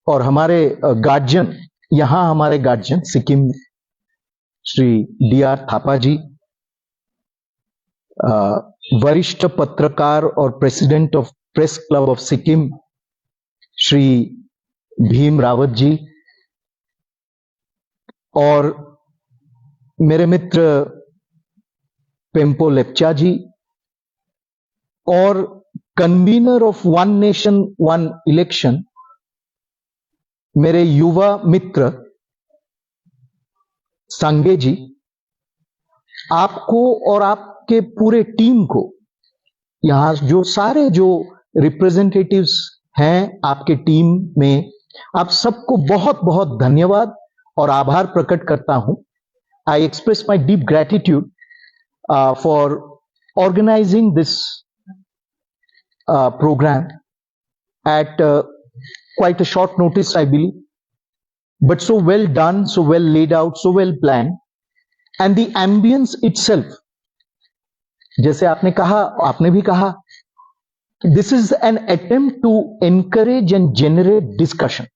और हमारे गार्जियन, यहाँ हमारे गार्जियन सिक्किम श्री D.R. थापा जी, वरिष्ठ पत्रकार और president of press club of Sikkim Shri Bhim Rawat ji, और मेरे मित्र पेम्पो लेप्चा जी, और convener of one nation one election मेरे युवा मित्र सांगे जी, आपको और आपके पूरे टीम को, यहां जो सारे जो रिप्रेजेंटेटिव्स हैं आपके टीम में, आप सबको बहुत बहुत धन्यवाद और आभार प्रकट करता हूं. I express my deep gratitude for organising this program at quite a short notice, I believe, but so well done, so well laid out, so well planned, and the ambience itself, जैसे आपने कहा, आपने भी कहा, this is an attempt to encourage and generate discussion,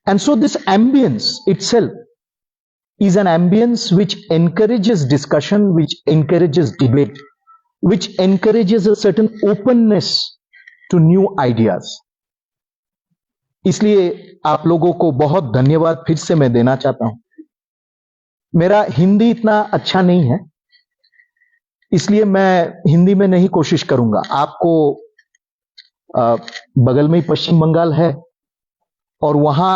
and so this ambience itself is an ambience which encourages discussion, which encourages debate, which encourages a certain openness to new ideas. इसलिए आप लोगों को बहुत धन्यवाद फिर से मैं देना चाहता हूं. मेरा हिंदी इतना अच्छा नहीं है, इसलिए मैं हिंदी में नहीं कोशिश करूंगा. आपको बगल में ही पश्चिम बंगाल है और वहां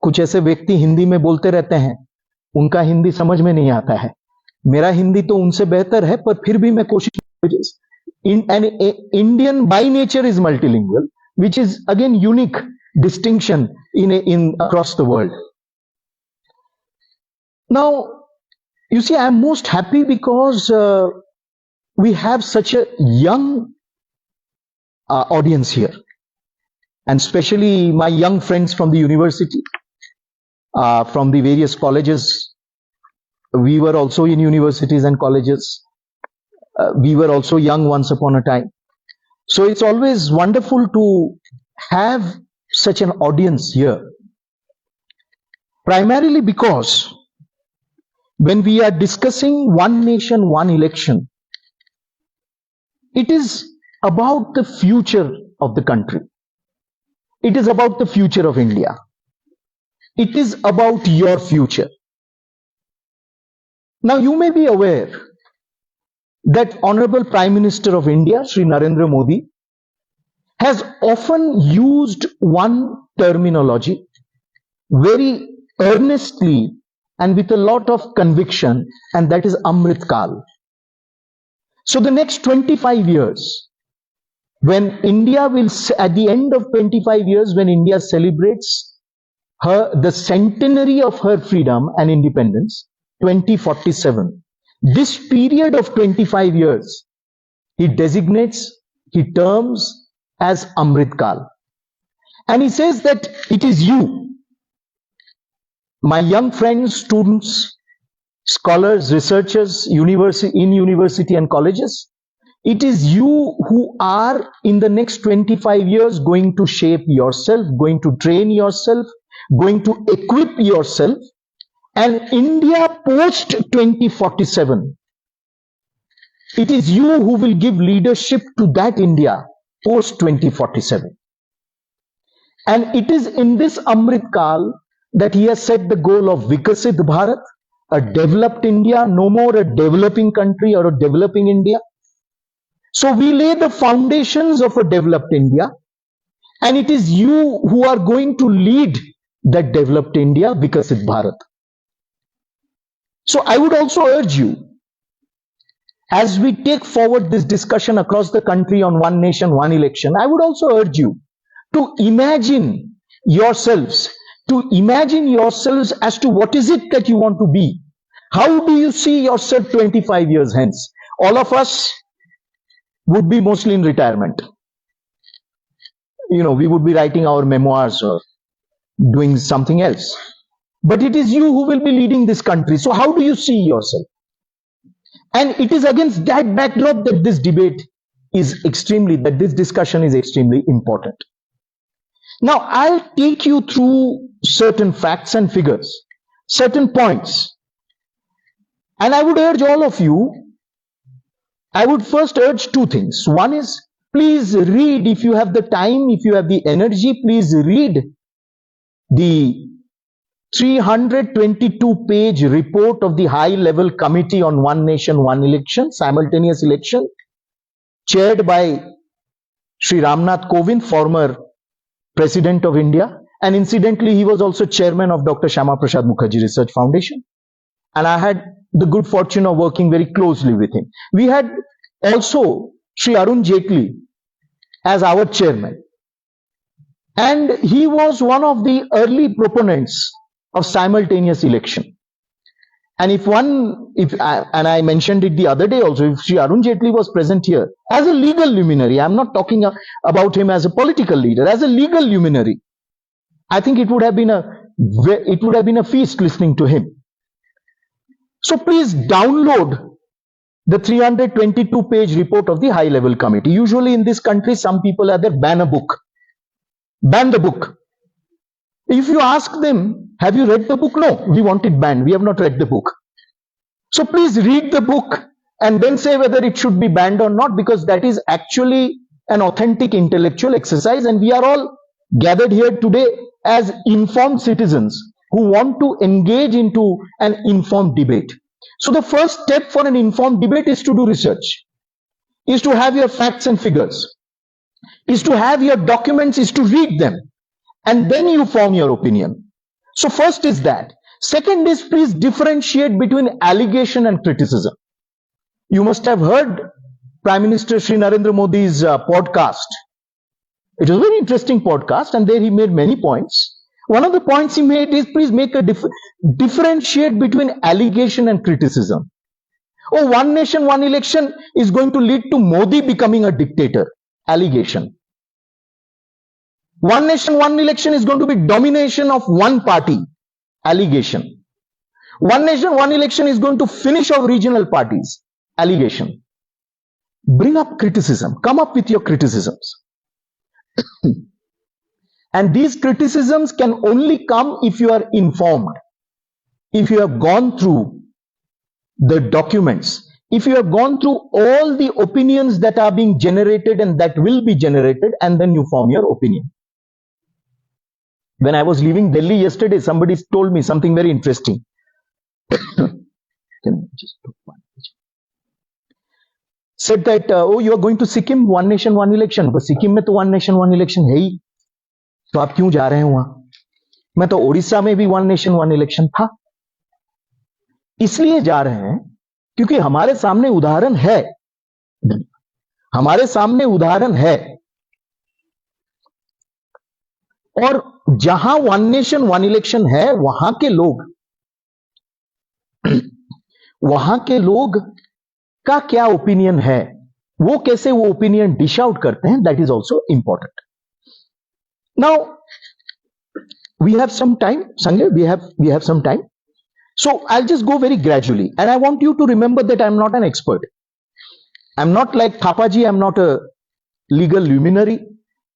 कुछ ऐसे व्यक्ति हिंदी में बोलते रहते हैं, उनका हिंदी समझ में नहीं आता है. मेरा हिंदी तो उनसे बेहतर है, पर फिर भी मैं कोशिश. An Indian by nature is multilingual, which is again unique distinction in across the world. Now, you see, I am most happy because we have such a young audience here, and especially my young friends from the university, from the various colleges. We were also in universities and colleges. We were also young once upon a time. So it's always wonderful to have such an audience here. Primarily because when we are discussing one nation, one election, it is about the future of the country. It is about the future of India. It is about your future. Now you may be aware that Honorable Prime Minister of India, Shri Narendra Modi, has often used one terminology very earnestly and with a lot of conviction, and that is Amrit Kal. So the next 25 years, when India will, at the end of 25 years, when India celebrates the centenary of her freedom and independence, 2047, this period of 25 years, he designates, he terms as Amrit Kal. And he says that it is you, my young friends, students, scholars, researchers, in university and colleges, it is you who are in the next 25 years going to shape yourself, going to train yourself, going to equip yourself. And India post 2047, it is you who will give leadership to that India post 2047. And it is in this Amrit Kal that he has set the goal of Vikasit Bharat, a developed India, no more a developing country or a developing India. So we lay the foundations of a developed India, and it is you who are going to lead that developed India, Vikasit Bharat. So I would also urge you, as we take forward this discussion across the country on one nation, one election, I would also urge you to imagine yourselves as to what is it that you want to be. How do you see yourself 25 years hence? All of us would be mostly in retirement. You know, we would be writing our memoirs or doing something else. But it is you who will be leading this country. So how do you see yourself? And it is against that backdrop that this debate is this discussion is extremely important. Now, I'll take you through certain facts and figures, certain points. And I would urge all of you, I would first urge two things. One is, please read, if you have the time, if you have the energy, please read the 322-page report of the high-level committee on One Nation, One Election, simultaneous election, chaired by Sri Ramnath Kovind, former President of India. And incidentally, he was also chairman of Dr. Shyama Prasad Mukherjee Research Foundation. And I had the good fortune of working very closely with him. We had also Sri Arun Jaitley as our chairman. And he was one of the early proponents of simultaneous election. And I mentioned it the other day also, if Sri Arun Jaitley was present here as a legal luminary, I'm not talking about him as a political leader, as a legal luminary, I think it would have been a feast listening to him. So please download the 322-page report of the high-level committee. Usually in this country, some people are there, ban the book. If you ask them, have you read the book? No, we want it banned. We have not read the book. So please read the book and then say whether it should be banned or not, because that is actually an authentic intellectual exercise, and we are all gathered here today as informed citizens who want to engage into an informed debate. So the first step for an informed debate is to do research, is to have your facts and figures, is to have your documents, is to read them, and then you form your opinion. So first is that. Second is, please differentiate between allegation and criticism. You must have heard Prime Minister Sri Narendra Modi's podcast. It was a very interesting podcast, and there he made many points. One of the points he made is, please make a differentiate between allegation and criticism. Oh, One Nation, One Election is going to lead to Modi becoming a dictator. Allegation. One Nation, One Election is going to be domination of one party. Allegation. One Nation, One Election is going to finish off regional parties. Allegation. Bring up criticism. Come up with your criticisms. And these criticisms can only come if you are informed, if you have gone through the documents, if you have gone through all the opinions that are being generated and that will be generated, and then you form your opinion. When I was leaving Delhi yesterday, somebody told me something very interesting. Can I just put one? Said that, oh, you are going to Sikkim, One Nation, One Election. But Sikkim में तो One Nation, One Election है ही. तो आप क्यों जा रहे हैं वहां? मैं तो उड़ीसा में भी One Nation, One Election था. इसलिए जा रहे हैं क्योंकि हमारे सामने उदाहरण है. हमारे सामने उदाहरण है. और जहां One Nation, One Election है, वहां के लोग का क्या ओपिनियन है, वो कैसे वो ओपिनियन डिश आउट करते हैं, that is also important. Now, we have some time, Sanjay, we have some time. So I'll just go very gradually. And I want you to remember that I'm not an expert. I'm not like Thapaji, I'm not a legal luminary.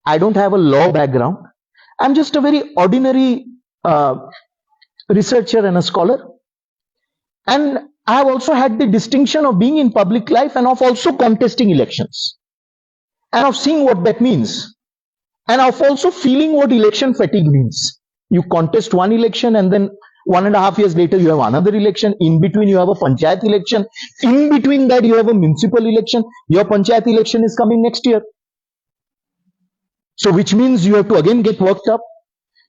I don't have a law background. I'm just a very ordinary researcher and a scholar. And I have also had the distinction of being in public life and of also contesting elections. And of seeing what that means. And of also feeling what election fatigue means. You contest one election and then 1.5 years later you have another election. In between you have a panchayat election. In between that you have a municipal election. Your panchayat election is coming next year. So which means you have to again get worked up.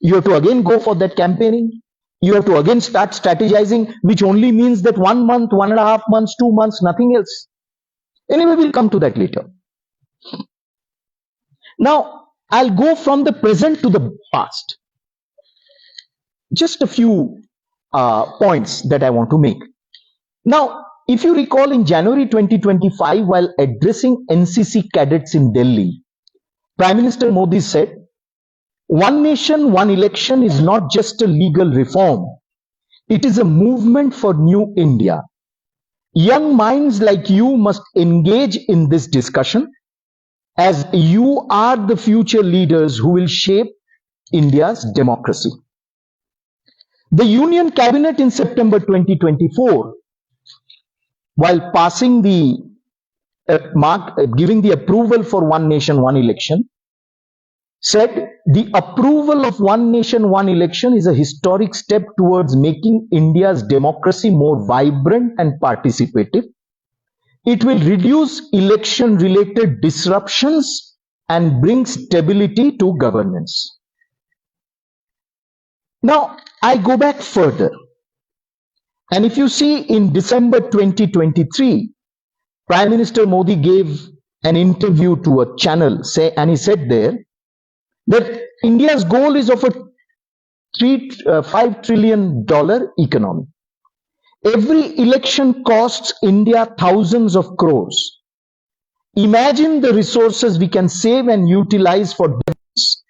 You have to again go for that campaigning. You have to again start strategizing, which only means that 1 month, 1.5 months, 2 months, nothing else. Anyway, we'll come to that later. Now, I'll go from the present to the past. Just a few points that I want to make. Now, if you recall, in January 2025, while addressing NCC cadets in Delhi, Prime Minister Modi said, One Nation, One Election is not just a legal reform. It is a movement for new India. Young minds like you must engage in this discussion, as you are the future leaders who will shape India's democracy. The Union Cabinet in September 2024, while passing the giving the approval for one nation, one election, said the approval of one nation, one election is a historic step towards making India's democracy more vibrant and participative. It will reduce election-related disruptions and bring stability to governance. Now, I go back further. And if you see in December 2023, Prime Minister Modi gave an interview to a channel, and he said there that India's goal is of a $5 trillion economy. Every election costs India thousands of crores. Imagine the resources we can save and utilize for defense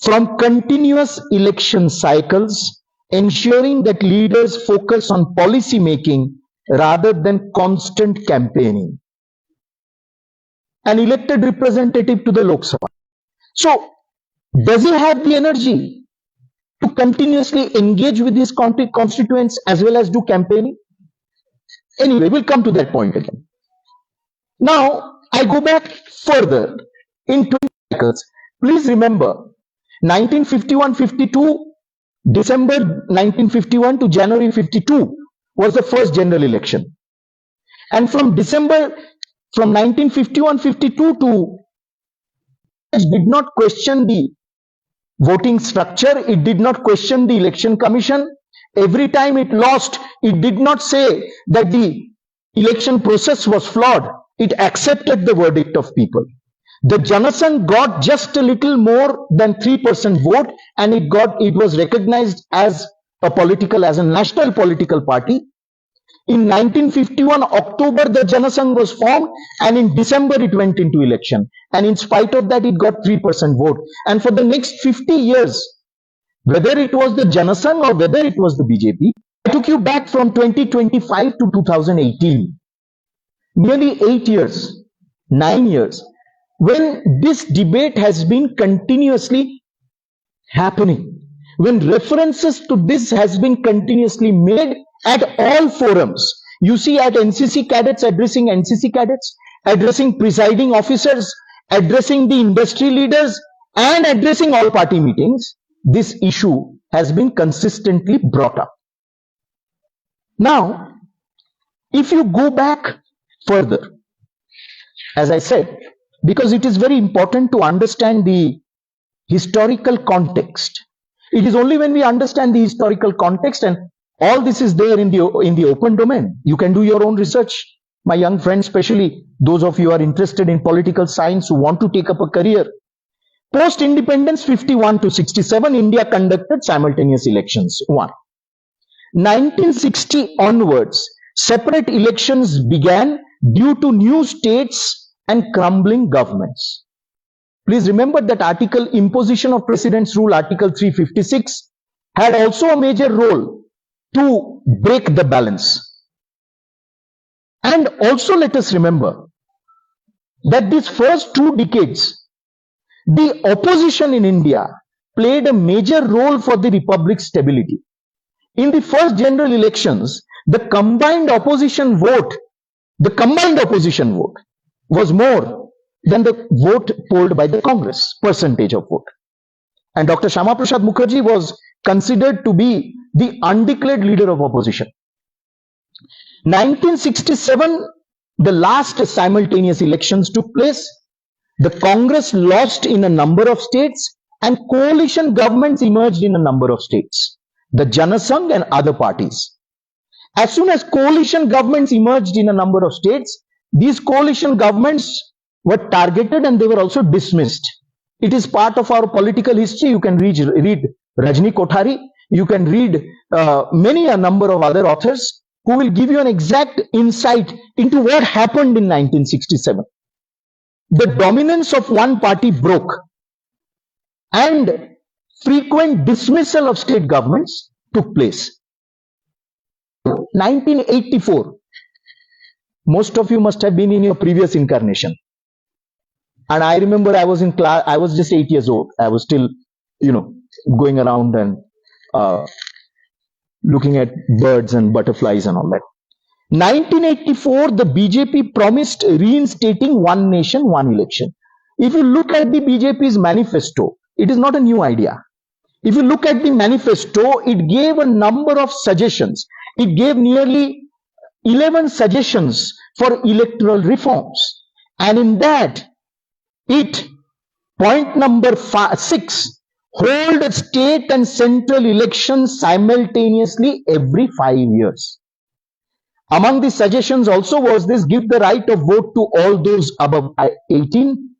from continuous election cycles, ensuring that leaders focus on policy making rather than constant campaigning. An elected representative to the Lok Sabha. So, does he have the energy to continuously engage with his constituents as well as do campaigning? Anyway, we'll come to that point again. Now, I go back further in 20 cycles. Please remember, 1951-52, December 1951 to January 52 was the first general election. And from 1951-52 to did not question the voting structure, it did not question the election commission. Every time it lost, it did not say that the election process was flawed. It accepted the verdict of people. The Janasangh got just a little more than 3% vote, and it was recognized as a national political party. In 1951 October, the Janasangh was formed, and in December it went into election. And in spite of that, it got 3% vote. And for the next 50 years, whether it was the Janasangh or whether it was the BJP, I took you back from 2025 to 2018. Nearly 8 years, 9 years, when this debate has been continuously happening, when references to this has been continuously made at all forums. You see at NCC cadets addressing NCC cadets, addressing presiding officers, addressing the industry leaders, and addressing all party meetings, this issue has been consistently brought up. Now, if you go back further, as I said, because it is very important to understand the historical context. It is only when we understand the historical context, and all this is there in the open domain. You can do your own research. My young friends, especially those of you who are interested in political science, who want to take up a career. Post-independence 51 to 67, India conducted simultaneous elections. 1. 1960 onwards, separate elections began due to new states and crumbling governments. Please remember that article imposition of President's Rule, Article 356, had also a major role to break the balance. And also let us remember that these first 2 decades, the opposition in India played a major role for the republic's stability. In the first general elections, the combined opposition vote was more than the vote polled by the Congress, percentage of vote. And Dr. Shyama Prasad Mukherjee was considered to be the undeclared leader of opposition. 1967, the last simultaneous elections took place. The Congress lost in a number of states, and coalition governments emerged in a number of states, the Janasangh and other parties. As soon as coalition governments emerged in a number of states, these coalition governments were targeted and they were also dismissed. It is part of our political history. You can read Rajni Kothari, you can read a number of other authors who will give you an exact insight into what happened in 1967. The dominance of one party broke, and frequent dismissal of state governments took place. 1984, most of you must have been in your previous incarnation. And I remember I was in class, I was just 8 years old. I was still, going around and uh, looking at birds and butterflies and all that. 1984, the BJP promised reinstating one nation, one election. If you look at the BJP's manifesto, it is not a new idea. If you look at the manifesto, it gave a number of suggestions. It gave nearly 11 suggestions for electoral reforms. And in that, point number 6, hold state and central elections simultaneously every 5 years. Among the suggestions also was this: give the right of vote to all those above 18.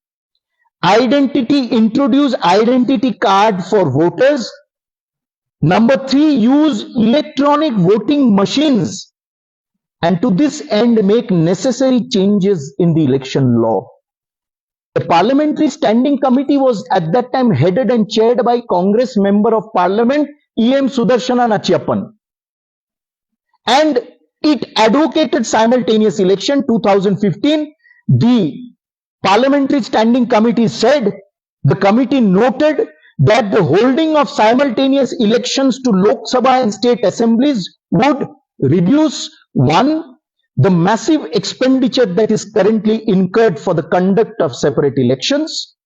Introduce identity card for voters. Number 3, use electronic voting machines. And to this end, make necessary changes in the election law. The Parliamentary Standing Committee was at that time headed and chaired by Congress Member of Parliament E.M. Sudarshana Nachiyappan. And it advocated simultaneous election. 2015, the Parliamentary Standing Committee said, the committee noted that the holding of simultaneous elections to Lok Sabha and state assemblies would reduce: 1, the massive expenditure that is currently incurred for the conduct of separate elections;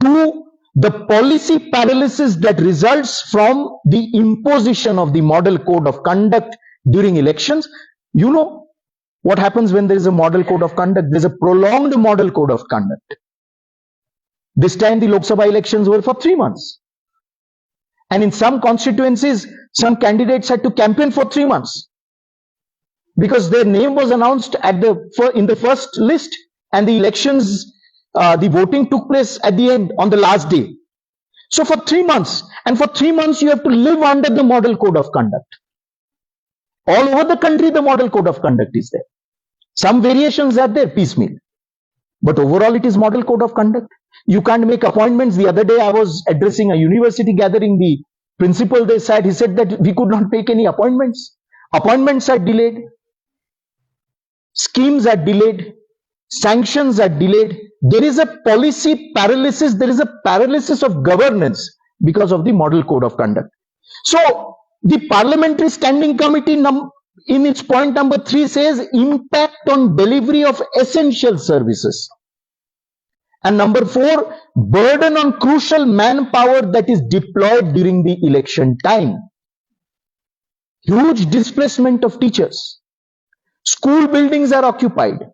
2, the policy paralysis that results from the imposition of the model code of conduct during elections. You know what happens when there is a model code of conduct? There is a prolonged model code of conduct. This time the Lok Sabha elections were for 3 months. And in some constituencies, some candidates had to campaign for 3 months, because their name was announced in the first list, and the elections, the voting took place at the end, on the last day. So for 3 months, and for 3 months you have to live under the model code of conduct. All over the country, the model code of conduct is there. Some variations are there, piecemeal. But overall, it is model code of conduct. You can't make appointments. The other day, I was addressing a university gathering. The principal he said that we could not make any appointments. Appointments are delayed. Schemes are delayed. Sanctions are delayed. There is a policy paralysis. There is a paralysis of governance because of the model code of conduct. So, the Parliamentary Standing Committee in its point number 3 says impact on delivery of essential services. And number 4, burden on crucial manpower that is deployed during the election time. Huge displacement of teachers. School buildings are occupied.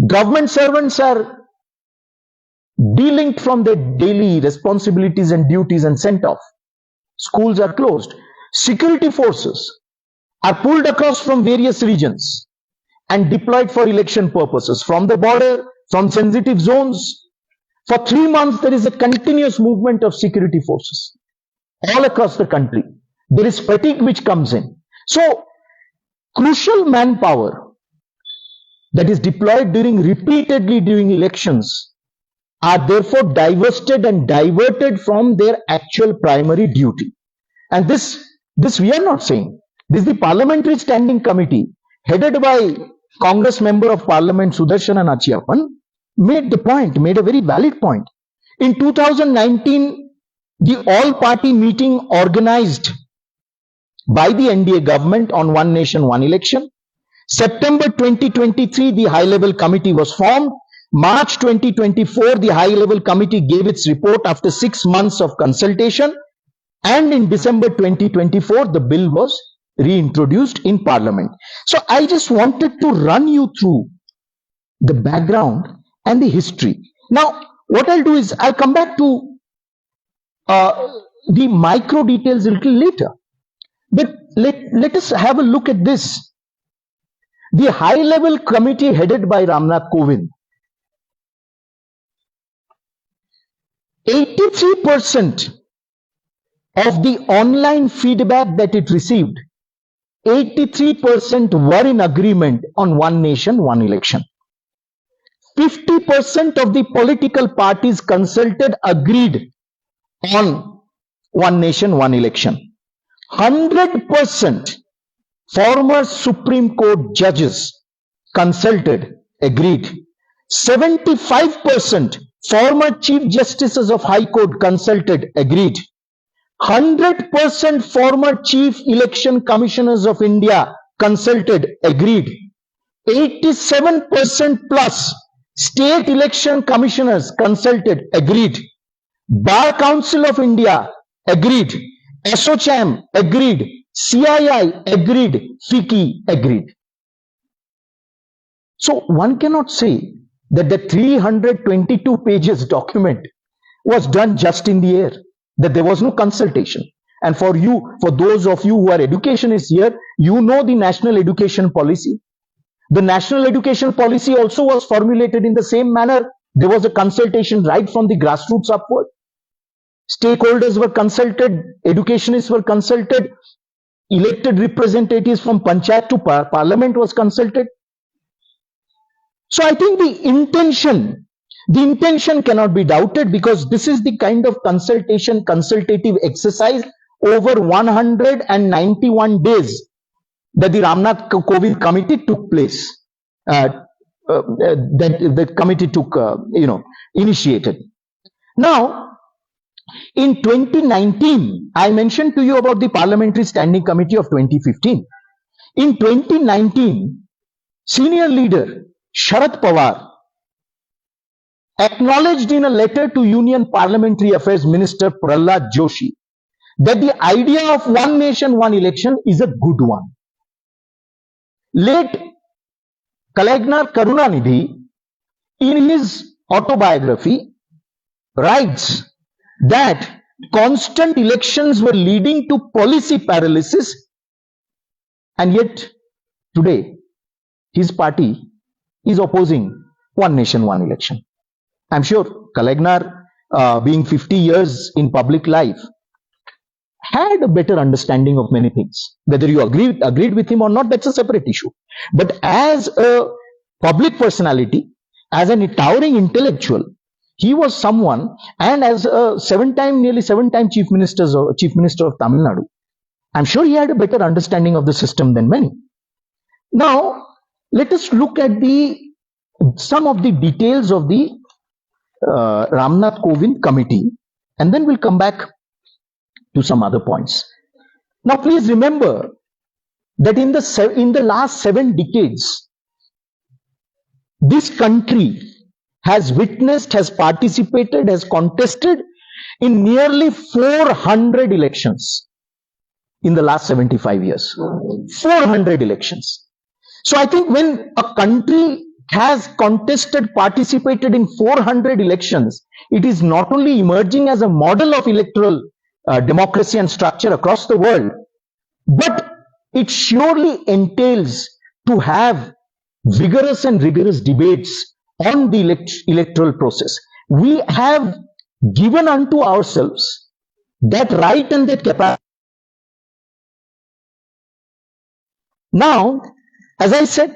Government servants are delinked from their daily responsibilities and duties and sent off. Schools are closed. Security forces are pulled across from various regions and deployed for election purposes, from the border, from sensitive zones. For 3 months, there is a continuous movement of security forces all across the country. There is fatigue which comes in. So, crucial manpower that is deployed repeatedly during elections are therefore divested and diverted from their actual primary duty. And this we are not saying. This is the Parliamentary Standing Committee, headed by Congress Member of Parliament Sudarshana Nachiyappan, made a very valid point. In 2019, the all-party meeting organized by the NDA government on One Nation, One Election. September 2023, the high-level committee was formed. March 2024, the high-level committee gave its report after 6 months of consultation. And in December 2024, the bill was reintroduced in Parliament. So I just wanted to run you through the background and the history. Now, what I'll do is I'll come back to the micro details a little later. But let us have a look at this. The high-level committee headed by Ramnath Kovind, 83% of the online feedback that it received, 83% were in agreement on One Nation, One Election. 50% of the political parties consulted agreed on One Nation, One Election. 100% former Supreme Court judges consulted, agreed. 75% former Chief Justices of High Court consulted, agreed. 100% former chief election commissioners of India consulted, agreed. 87% plus state election commissioners consulted, agreed. Bar Council of India agreed. ASSOCHAM agreed. CII agreed. FICCI agreed. So one cannot say that the 322 pages document was done just in the air, that there was no consultation. And for those of you who are educationists here, you know the national education policy. The national education policy also was formulated in the same manner. There was a consultation right from the grassroots upward. Stakeholders were consulted, educationists were consulted, elected representatives from panchayat to parliament was consulted. So I think the intention cannot be doubted, because this is the kind of consultative exercise over 191 days that the Ramnath Kovind committee took place, that the committee took, initiated. Now, in 2019, I mentioned to you about the Parliamentary Standing Committee of 2015. In 2019, senior leader Sharad Pawar acknowledged in a letter to Union Parliamentary Affairs Minister Prahlad Joshi that the idea of one nation, one election is a good one. Late Kalagnar Karunanidhi, in his autobiography, writes that constant elections were leading to policy paralysis, and yet today his party is opposing one nation, one election. I'm sure Kalagnar, being 50 years in public life, had a better understanding of many things. Whether you agreed with him or not, that's a separate issue. But as a public personality, as a towering intellectual, he was someone, and as a nearly seven time chief minister of Tamil Nadu, I'm sure he had a better understanding of the system than many. Now, let us look at some of the details of the Ramnath Kovind committee, and then we'll come back to some other points. Now, please remember that in the last 7 decades, this country has witnessed, has participated, has contested in nearly 400 elections in the last 75 years. 400 elections. So I think when a country has contested, participated in 400 elections, it is not only emerging as a model of electoral democracy and structure across the world, but it surely entails to have vigorous and rigorous debates on the electoral process. We have given unto ourselves that right and that capacity. Now, as I said,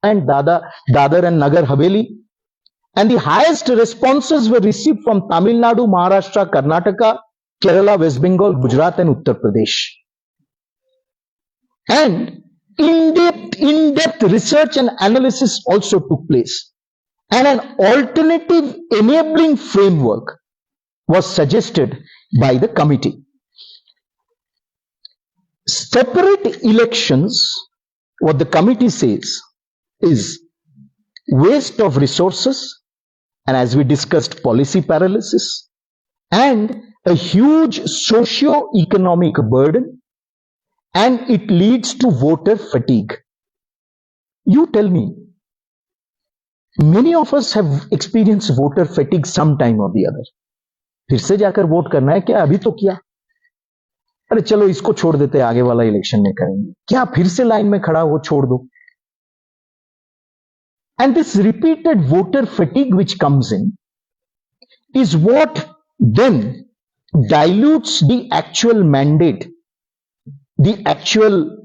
and Dadar and Nagar Haveli, and the highest responses were received from Tamil Nadu, Maharashtra, Karnataka, Kerala, West Bengal, Gujarat, and Uttar Pradesh. And in-depth research and analysis also took place, and an alternative enabling framework was suggested by the committee. Separate elections, what the committee says, is waste of resources, and as we discussed, policy paralysis, and a huge socio-economic burden, and it leads to voter fatigue. You tell me, many of us have experienced voter fatigue sometime or the other. फिर से जाकर vote करना है क्या? अभी तो किया, अरे चलो इसको छोड़ देते, आगे वाला इलेक्शन में करेंगे, क्या फिर से लाइन में खड़ा हो, छोड़ दो. And this repeated voter fatigue which comes in is what then dilutes the actual mandate, the actual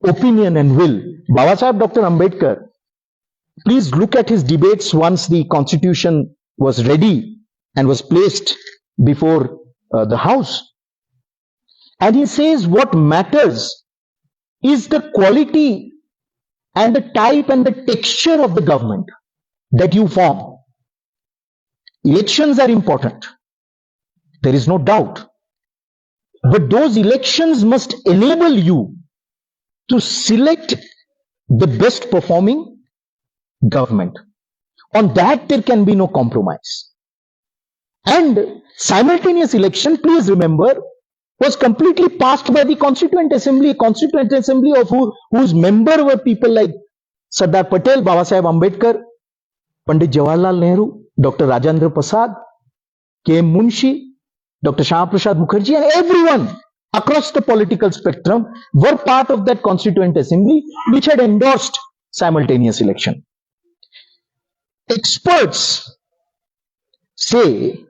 opinion and will. Baba Sahib Dr. Ambedkar, please look at his debates once the constitution was ready and was placed before the house. And he says what matters is the quality and the type and the texture of the government that you form. Elections are important. There is no doubt. But those elections must enable you to select the best performing government. On that, there can be no compromise. And simultaneous election, please remember, was completely passed by the Constituent Assembly, of whose member were people like Sardar Patel, Baba Saheb Ambedkar, Pandit Jawaharlal Nehru, Dr. Rajendra Prasad, K.M. Munshi, Dr. Shyama Prasad Mukherjee, and everyone across the political spectrum were part of that Constituent Assembly which had endorsed simultaneous election. Experts say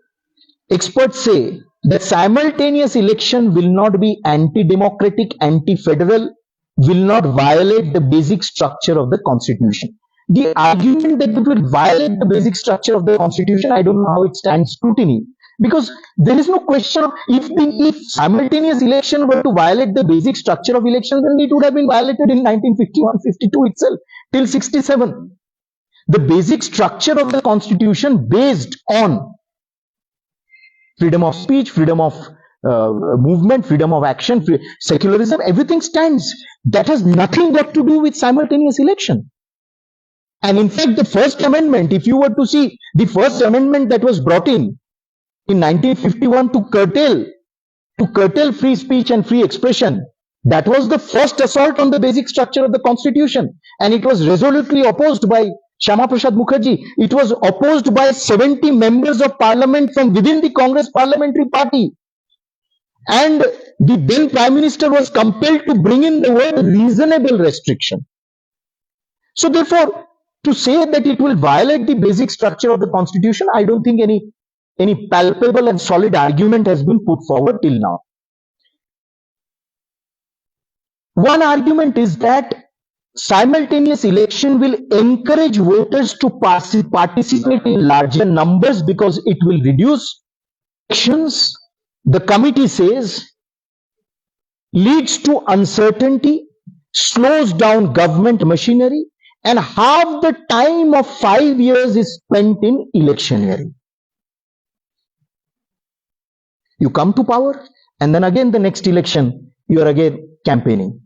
that simultaneous election will not be anti-democratic, anti-federal, will not violate the basic structure of the constitution. The argument that it will violate the basic structure of the constitution, I don't know how it stands scrutiny, because there is no question of if simultaneous election were to violate the basic structure of elections, then it would have been violated in 1951-52 itself till 67. The basic structure of the constitution based on freedom of speech, freedom of movement, freedom of action, secularism, everything stands. That has nothing got to do with simultaneous election. And in fact, the First Amendment, if you were to see the First Amendment that was brought in 1951 to curtail free speech and free expression, that was the first assault on the basic structure of the constitution. And it was resolutely opposed by Shyama Prasad Mukherjee. It was opposed by 70 members of parliament from within the Congress parliamentary party. And the then Prime Minister was compelled to bring in the word reasonable restriction. So therefore, to say that it will violate the basic structure of the constitution, I don't think any palpable and solid argument has been put forward till now. One argument is that simultaneous election will encourage voters to participate in larger numbers because it will reduce elections. The committee says leads to uncertainty, slows down government machinery, and half the time of 5 years is spent in electioneering. You come to power, and then again the next election, you are again campaigning.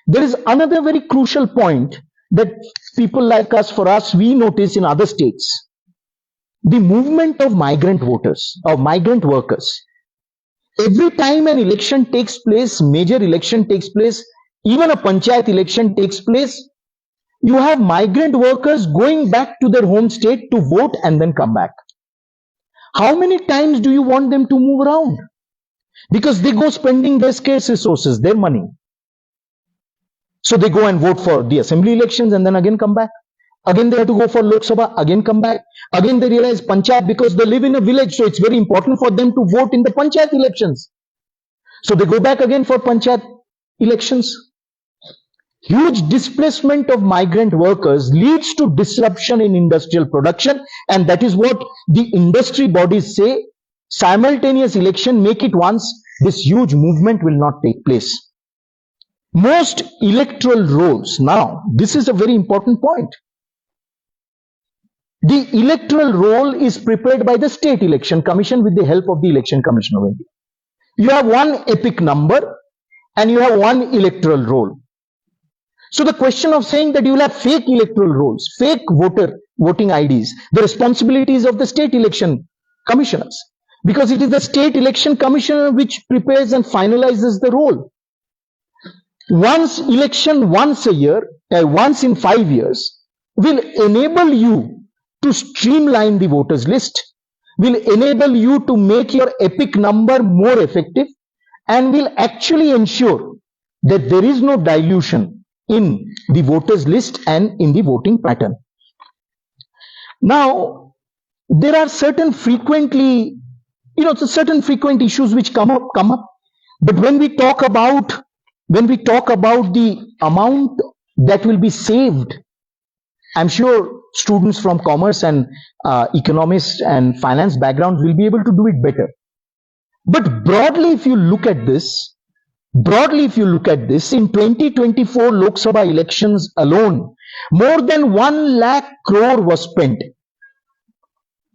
There is another very crucial point that people like us, for us, we notice in other states. The movement of migrant voters, of migrant workers. Every time an election takes place, major election takes place, even a panchayat election takes place, you have migrant workers going back to their home state to vote and then come back. How many times do you want them to move around? Because they go spending their scarce resources, their money. So they go and vote for the assembly elections and then again come back. Again they have to go for Lok Sabha, again come back. Again they realize panchayat, because they live in a village, so it's very important for them to vote in the panchayat elections. So they go back again for panchayat elections. Huge displacement of migrant workers leads to disruption in industrial production, and that is what the industry bodies say. Simultaneous election, make it once, this huge movement will not take place. Most electoral rolls, now this is a very important point. The electoral roll is prepared by the State Election Commission with the help of the Election Commission of India. You have one epic number and you have one electoral roll. So the question of saying that you will have fake electoral rolls, fake voting IDs, the responsibilities of the state election commissioners, because it is the state election commissioner which prepares and finalizes the roll. Once election, once a year, once in 5 years, will enable you to streamline the voters list, will enable you to make your epic number more effective, and will actually ensure that there is no dilution in the voters list and in the voting pattern. Now, there are certain frequent issues which come up. But when we talk about the amount that will be saved, I'm sure students from commerce and economics and finance backgrounds will be able to do it better. But broadly, if you look at this, in 2024 Lok Sabha elections alone, more than 1 lakh crore was spent.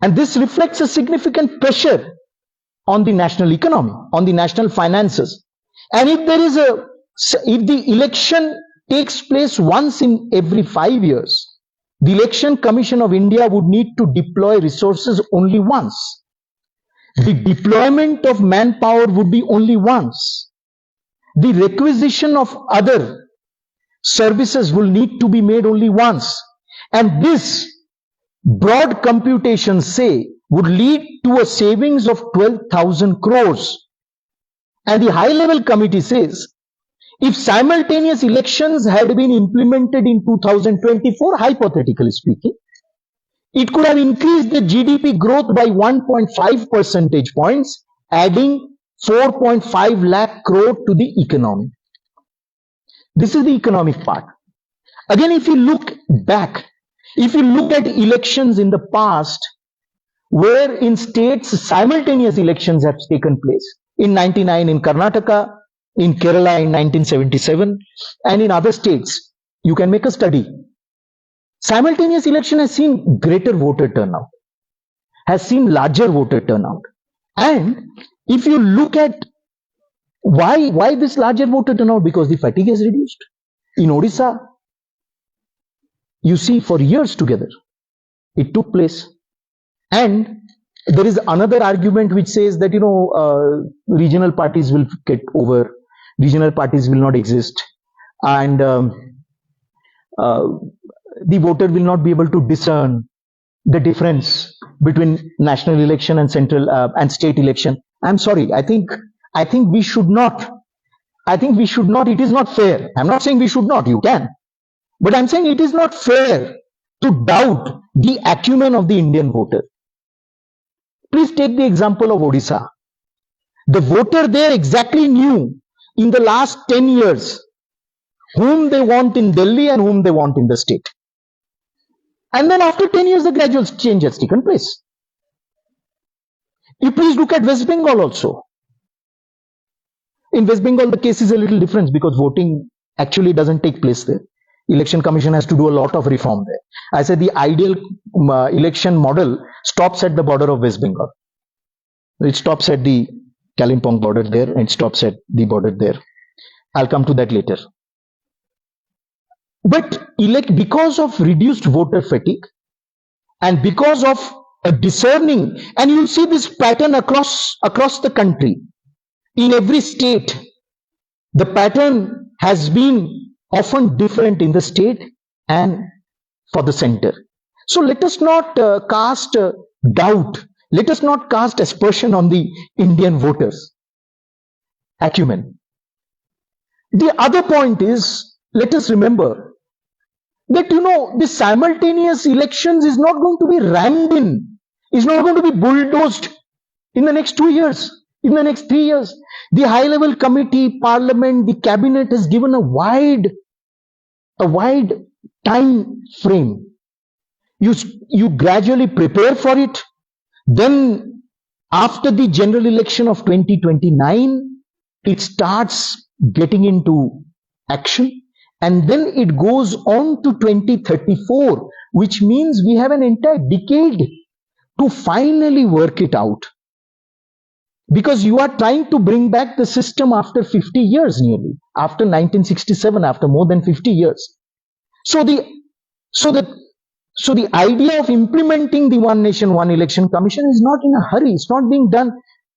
And this reflects a significant pressure on the national economy, on the national finances. And if the election takes place once in every 5 years, the Election Commission of India would need to deploy resources only once. The deployment of manpower would be only once. The requisition of other services will need to be made only once. And this, broad computations say, would lead to a savings of 12,000 crores. And the high-level committee says, if simultaneous elections had been implemented in 2024, hypothetically speaking, it could have increased the GDP growth by 1.5 percentage points, adding 4.5 lakh crore to the economy. This is the economic part. Again, if you look back, if you look at elections in the past, where in states simultaneous elections have taken place, in 99 in Karnataka, in Kerala in 1977, and in other states, you can make a study. Simultaneous election has seen greater voter turnout, has seen larger voter turnout. And if you look at why this larger voter turnout, because the fatigue has reduced. In Odisha, you see, for years together, it took place. And there is another argument which says that, regional parties will get over, regional parties will not exist, and the voter will not be able to discern the difference between national election and central and state election. I'm sorry, I think we should not. It is not fair. I'm not saying we should not, you can. But I'm saying it is not fair to doubt the acumen of the Indian voter. Please take the example of Odisha. The voter there exactly knew in the last 10 years whom they want in Delhi and whom they want in the state. And then after 10 years, the gradual change has taken place. You please look at West Bengal also. In West Bengal, the case is a little different because voting actually doesn't take place there. Election Commission has to do a lot of reform there. I said the ideal election model stops at the border of West Bengal. It stops at the Kalimpong border there and it stops at the border there. I'll come to that later. But because of reduced voter fatigue and because of a discerning, and you'll see this pattern across the country, in every state, the pattern has been often different in the state and for the center. So let us not cast doubt, let us not cast aspersion on the Indian voters' acumen. The other point is, let us remember that, the simultaneous elections is not going to be rammed in, is not going to be bulldozed in the next 2 years, in the next 3 years. The high-level committee, parliament, the cabinet has given a wide time frame. You gradually prepare for it. Then after the general election of 2029, it starts getting into action. And then it goes on to 2034, which means we have an entire decade to finally work it out. Because you are trying to bring back the system after 50 years nearly, after 1967, after more than 50 years. So the idea of implementing the One Nation, One Election Commission is not in a hurry. It's not being done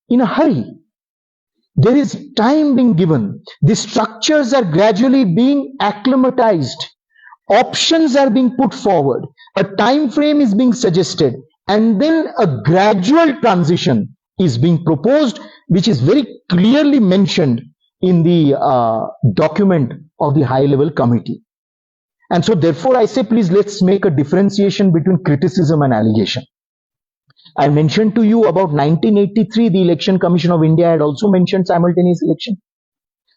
in a hurry. There is time being given. The structures are gradually being acclimatized. Options are being put forward. A time frame is being suggested. And then a gradual transition is being proposed, which is very clearly mentioned in the document of the high-level committee. And so therefore I say, please, let's make a differentiation between criticism and allegation. I mentioned to you about 1983, the Election Commission of India had also mentioned simultaneous election.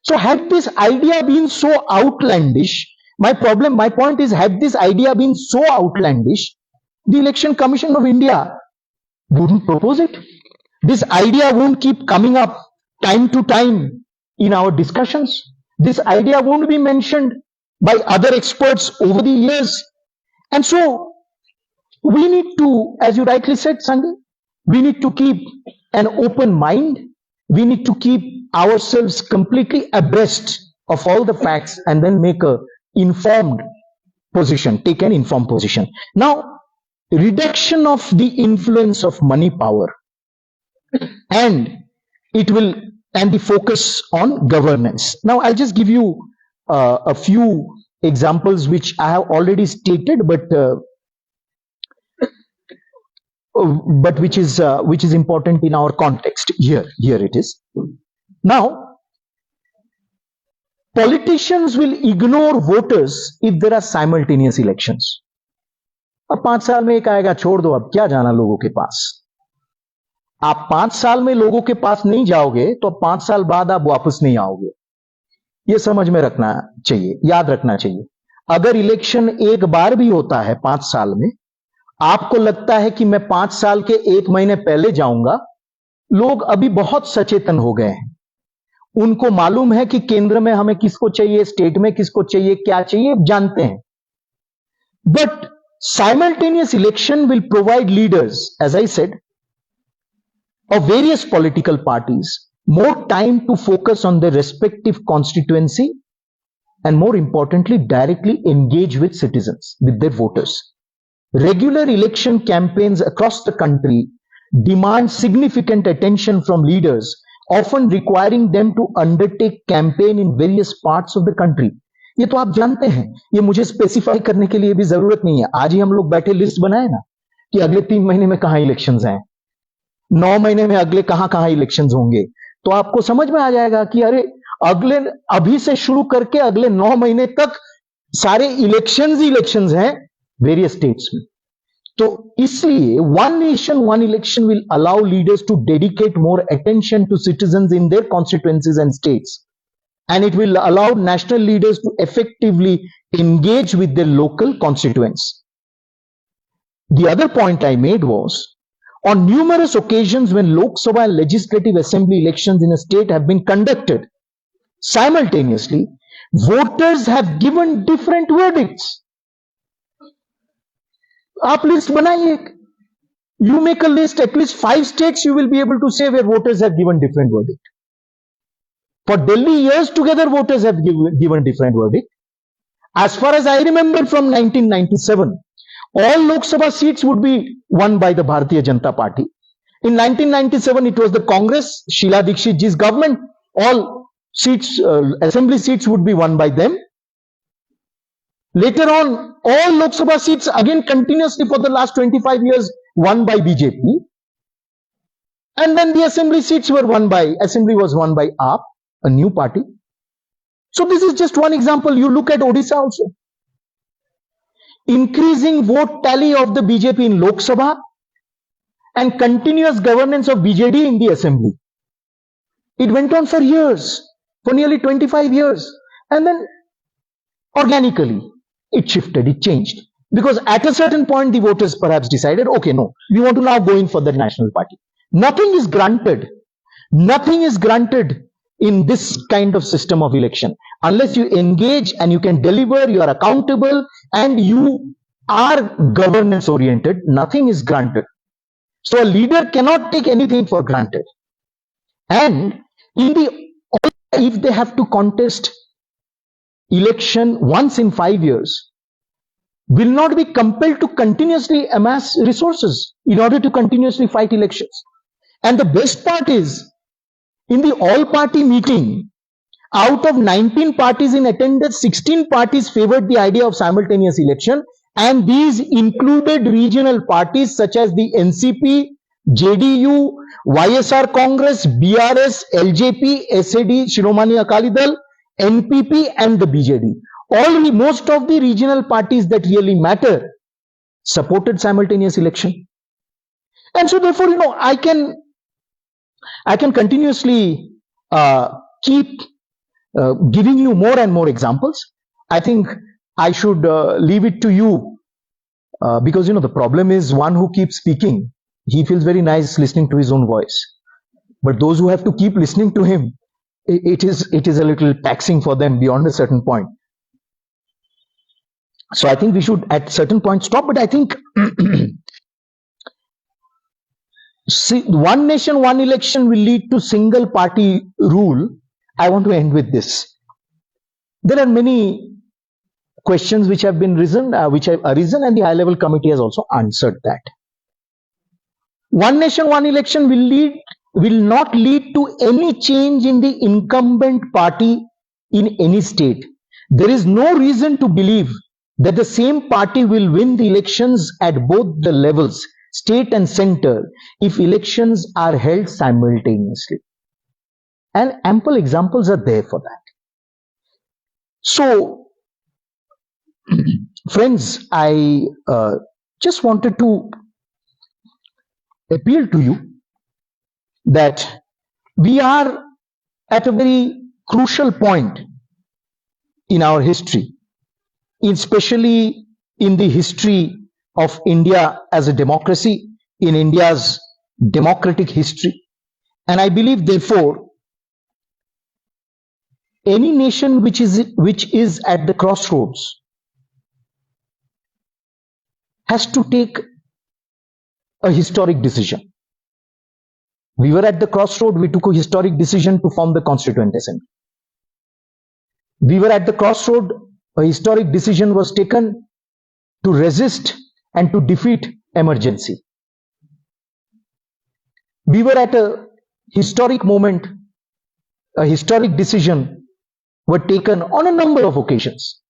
So had this idea been so outlandish, my point is, had this idea been so outlandish, the Election Commission of India wouldn't propose it. This idea won't keep coming up time to time in our discussions. This idea won't be mentioned by other experts over the years. And so we need to, as you rightly said, Sanjay, we need to keep an open mind. We need to keep ourselves completely abreast of all the facts and then make a informed position, take an informed position. Now, reduction of the influence of money power, and it will, and the focus on governance. Now, I'll just give you a few examples which I have already stated, but which is important in our context. Here it is. Now, politicians will ignore voters if there are simultaneous elections. अब 5 साल में एक आएगा, छोड़ दो, अब क्या जाना लोगों के पास. आप 5 साल में लोगों के पास नहीं जाओगे तो अब 5 साल बाद आप वापस नहीं आओगे. ये समझ में रखना चाहिए, याद रखना चाहिए. अगर इलेक्शन एक बार भी होता है 5 साल में, आपको लगता है कि मैं 5 साल के 1 महीने पहले जाऊंगा, लोग अभी बहुत सचेतन हो गए हैं. उनको मालूम है कि केंद्र में हमें किसको चाहिए, स्टेट में किसको चाहिए, क्या चाहिए, जानते हैं. But simultaneous election will provide leaders, as I said, of various political parties more time to focus on their respective constituency and, more importantly, directly engage with citizens, with their voters. Regular election campaigns across the country demand significant attention from leaders, often requiring them to undertake campaign in various parts of the country. ये तो आप जानते हैं, ये मुझे specify करने के लिए भी जरूरत नहीं है. आज ही हम लोग बैठे लिस्ट बनाए ना कि अगले 3 महीने में कहां इलेक्शंस हैं, 9 महीने में अगले कहां कहां इलेक्शंस होंगे, तो आपको समझ में आ जाएगा कि अरे अगले, अभी से शुरू करके अगले 9 महीने तक सारे इलेक्शंस हैं वेरियस स्टेट्स में. तो इसलिए one nation one election will allow leaders to dedicate more attention to citizens in their constituencies and states. And it will allow national leaders to effectively engage with their local constituents. The other point I made was, on numerous occasions when Lok Sabha and Legislative Assembly elections in a state have been conducted simultaneously, voters have given different verdicts. आप list बनाइए, you make a list, at least 5 states you will be able to say where voters have given different verdict. For Delhi, years together, voters have given different verdict. As far as I remember, from 1997, all Lok Sabha seats would be won by the Bharatiya Janata Party. In 1997, it was the Congress, Sheila Dikshit ji's government. All seats, assembly seats would be won by them. Later on, all Lok Sabha seats again continuously for the last 25 years won by BJP. And then the assembly seats were won by, assembly was won by AAP, a new party. So this is just one example. You look at Odisha also. Increasing vote tally of the BJP in Lok Sabha and continuous governance of BJD in the assembly. It went on for years, for nearly 25 years. And then organically, it shifted, it changed. Because at a certain point, the voters perhaps decided, okay, no, we want to now go in for the national party. Nothing is granted. Nothing is granted in this kind of system of election. Unless you engage and you can deliver, you are accountable, and you are governance oriented, nothing is granted. So a leader cannot take anything for granted. And if they have to contest election once in 5 years, will not be compelled to continuously amass resources in order to continuously fight elections. And the best part is, in the all-party meeting, out of 19 parties in attendance, 16 parties favored the idea of simultaneous election, and these included regional parties such as the NCP, JDU, YSR Congress, BRS, LJP, SAD, Shiromani Akali Dal, NPP, and the BJD. Most of the regional parties that really matter supported simultaneous election. And so therefore, I can continuously keep giving you more and more examples. I think I should leave it to you because the problem is, one who keeps speaking, he feels very nice listening to his own voice. But those who have to keep listening to him, it is a little taxing for them beyond a certain point. So I think we should at certain point stop. But I think one nation, one election will lead to single party rule. I want to end with this. There are many questions which have arisen, and the high level committee has also answered that. One nation, one election will not lead to any change in the incumbent party in any state. There is no reason to believe that the same party will win the elections at both the levels, state and center, if elections are held simultaneously. And ample examples are there for that. So, friends, I just wanted to appeal to you that we are at a very crucial point in our history, especially in the history of India as a democracy, in India's democratic history. And I believe, therefore, any nation which is at the crossroads has to take a historic decision. We were at the crossroad, we took a historic decision to form the Constituent Assembly. We were at the crossroad, a historic decision was taken to resist and to defeat emergency. We were at a historic moment, a historic decision were taken on a number of occasions.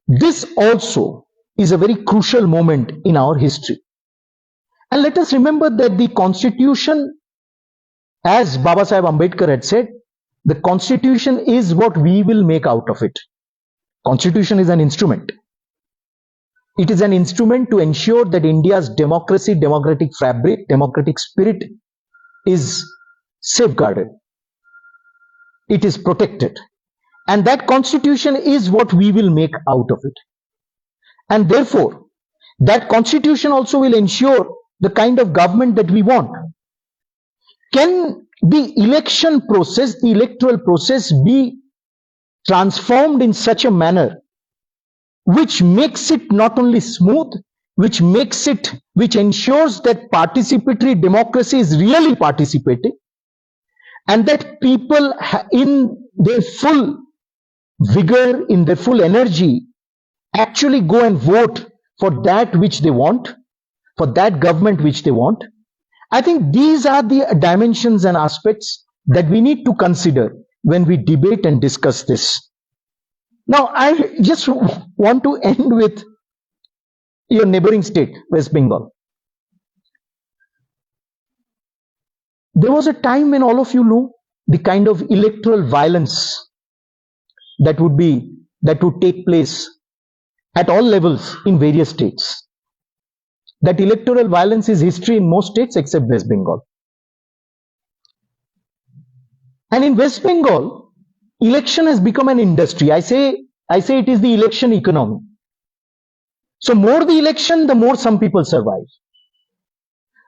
This also is a very crucial moment in our history. And let us remember that the Constitution, as Baba Saheb Ambedkar had said, the Constitution is what we will make out of it. Constitution is an instrument. It is an instrument to ensure that India's democracy, democratic fabric, democratic spirit is safeguarded. It is protected. And that Constitution is what we will make out of it. And therefore, that Constitution also will ensure the kind of government that we want. Can the election process, the electoral process, be transformed in such a manner which makes it not only smooth, which ensures that participatory democracy is really participating, and that people in their full vigor, in their full energy, actually go and vote for that which they want, for that government which they want. I think these are the dimensions and aspects that we need to consider when we debate and discuss this. Now, I just want to end with your neighboring state, West Bengal. There was a time when all of you know the kind of electoral violence that would take place at all levels in various states. That electoral violence is history in most states except West Bengal. And in West Bengal, election has become an industry. I say it is the election economy. So more the election, the more some people survive.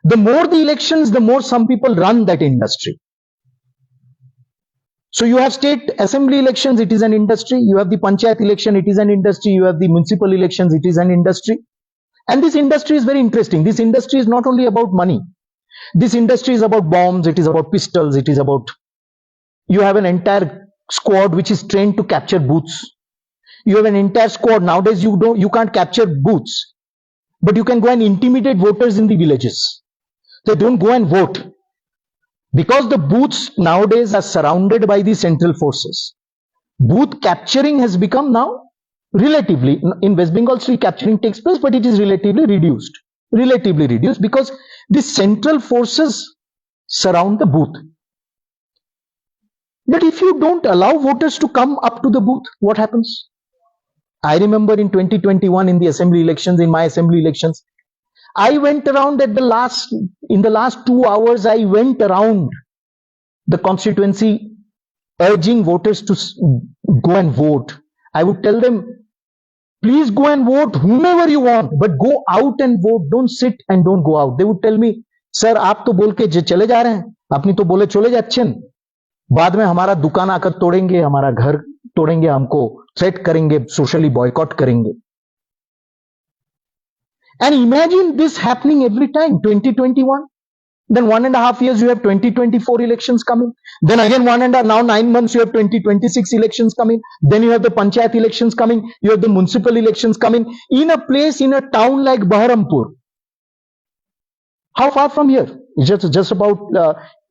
The more the elections, the more some people run that industry. So you have state assembly elections, it is an industry. You have the panchayat election, it is an industry. You have the municipal elections, it is an industry. And this industry is very interesting. This industry is not only about money. This industry is about bombs, it is about pistols, it is about, you have an entire squad which is trained to capture booths. You have an entire squad. Nowadays you can't capture booths, but you can go and intimidate voters in the villages. They don't go and vote. Because the booths nowadays are surrounded by the central forces. Booth capturing has become now relatively, in West Bengal still capturing takes place, but it is relatively reduced because the central forces surround the booth. But if you don't allow voters to come up to the booth, what happens? I remember in 2021 in the assembly elections, in my assembly elections, I went around in the last 2 hours, I went around the constituency urging voters to go and vote. I would tell them, please go and vote whomever you want, but go out and vote. Don't sit and don't go out. They would tell me, sir, आप तो बोल के चले जा रहे हैं, अपनी तो बोले चले जाच्छेन, बाद में हमारा दुकान आकर तोड़ेंगे, हमारा घर तोड़ेंगे, हमको थ्रेट करेंगे, सोशली बॉयकॉट करेंगे. And imagine this happening every time, 2021. Then 1.5 years you have 2024 elections coming. Then again now 9 months you have 2026 elections coming. Then you have the panchayat elections coming. You have the municipal elections coming. In a place, in a town like Baharampur, how far from here? It's just about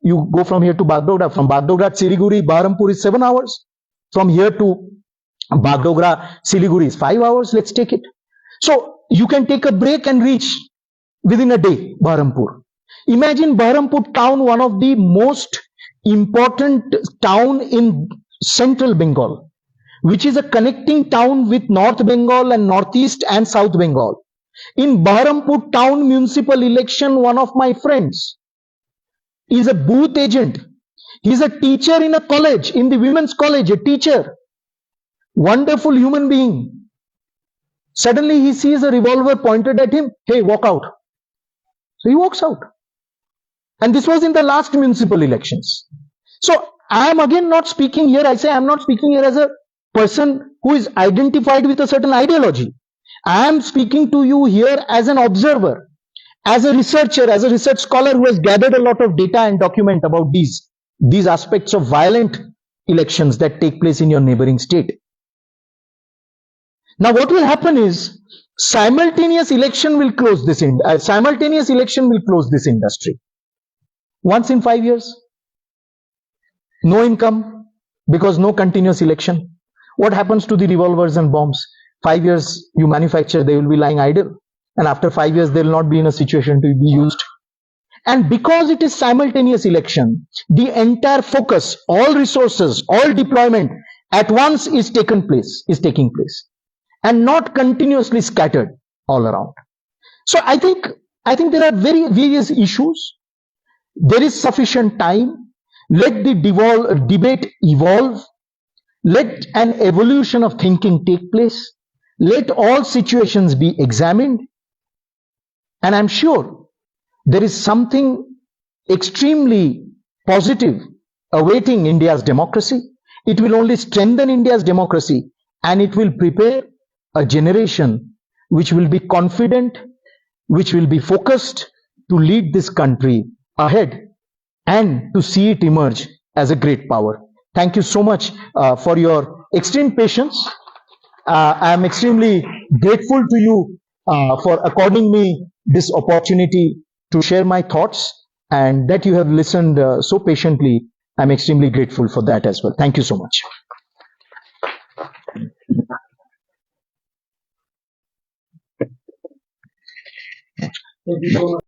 you go from here to Bagdogra. From Bagdogra, Siliguri, Baharampur is 7 hours. From here to Bagdogra, Siliguri is 5 hours. Let's take it. So you can take a break and reach within a day Baharampur. Imagine Baharampur town, one of the most important town in central Bengal, which is a connecting town with North Bengal and Northeast and South Bengal. In Baharampur town municipal election, one of my friends is a booth agent. He's a teacher in a college, in the women's college, a teacher. Wonderful human being. Suddenly he sees a revolver pointed at him. Hey, walk out. So he walks out. And this was in the last municipal elections. So I am again not speaking here. I say I am not speaking here as a person who is identified with a certain ideology. I am speaking to you here as an observer, as a researcher, as a research scholar who has gathered a lot of data and document about these aspects of violent elections that take place in your neighboring state. Now what will happen is simultaneous election will close this industry. Once in 5 years, no income because no continuous election. What happens to the revolvers and bombs? 5 years you manufacture, they will be lying idle, and after 5 years they will not be in a situation to be used. And because it is simultaneous election, the entire focus, all resources, all deployment at once is taking place, and not continuously scattered all around. So I think there are various issues. There is sufficient time. Let the debate evolve. Let an evolution of thinking take place. Let all situations be examined. And I'm sure there is something extremely positive awaiting India's democracy. It will only strengthen India's democracy, and it will prepare a generation which will be confident, which will be focused to lead this country ahead and to see it emerge as a great power. Thank you so much for your extreme patience. I am extremely grateful to you for according me this opportunity to share my thoughts, and that you have listened so patiently. I'm extremely grateful for that as well. Thank you so much. Thank you so much.